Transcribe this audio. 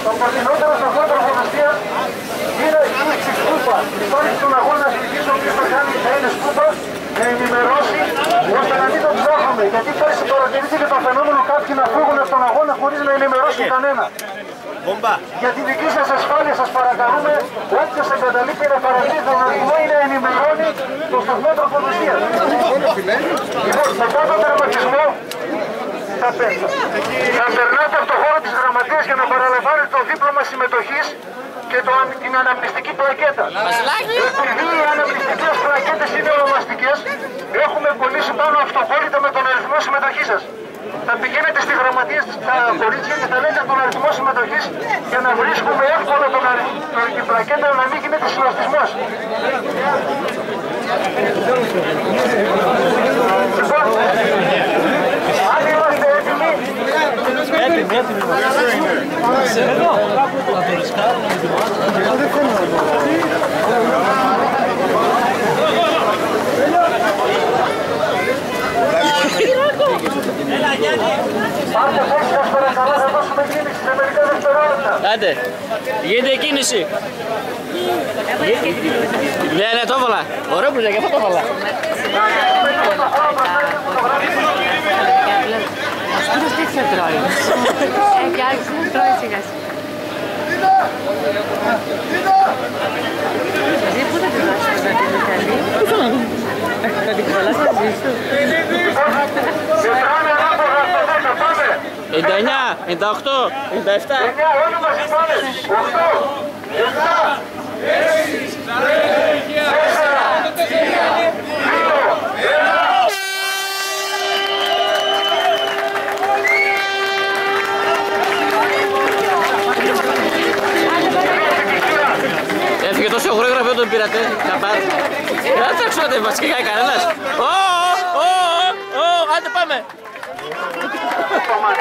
Το κοντινότερο σταθμό τροφοδοσίας είναι η σκούπα. Υπάρχει στον αγώνα στοιχής ο οποίος θα είναι σκούπα να ενημερώσει ώστε να μην το ψάχνουμε. Γιατί πέρσι παρατηρήθηκε το φαινόμενο κάποιοι να φύγουν από τον αγώνα χωρίς να ενημερώσουν κανένα. Για τη δική σας ασφάλεια σας παρακαλούμε όποιος εγκαταλείπει να παραδείξει τον αριθμό ή να ενημερώνει το σταθμό τροφοδοσίας. Λοιπόν, μετά τον τερματισμό θα περνάτε από το χώρο της γραμματείας για να παραλαμβάνετε το δίπλωμα συμμετοχής και την αναμνηστική πλακέτα. Επειδή οι αναμνηστικές πλακέτες είναι ονομαστικές, έχουμε κολλήσει πάνω αυτοκόλλητα με τον αριθμό συμμετοχής σας. Θα πηγαίνετε στη γραμματεία στα κορίτσια και θα λέτε τον αριθμό συμμετοχής για να βρίσκουμε εύκολα την πλακέτα να μην γίνεται συνοστισμός. Αν είμαστε έτοιμοι, Πάρτε θέση σας παρακαλώ, θα δώσουμε κίνηση σε μερικά δευτερόλεπτα. Άντε, γίνεται η κίνηση. Ναι, το έβαλα. Ωραίο που και αυτό το έβαλα. Αυτός τι θα τρώει. Έχει άρχισε να τρώει σιγά σιγά. Εσύ πού θα τη δώσεις να την καλή. Θα την κολλάς να ζήσω. 99, 98, 97. 9, όλοι μαζί πάνε. 8, 7, 6, 4, 3, 2, 1. Έφυγε τόσο γρήγορα που δεν τον πήρατε. Δεν θα ξέρω ότι μας κυγάει κανένας. Άντε πάμε. Πάμε.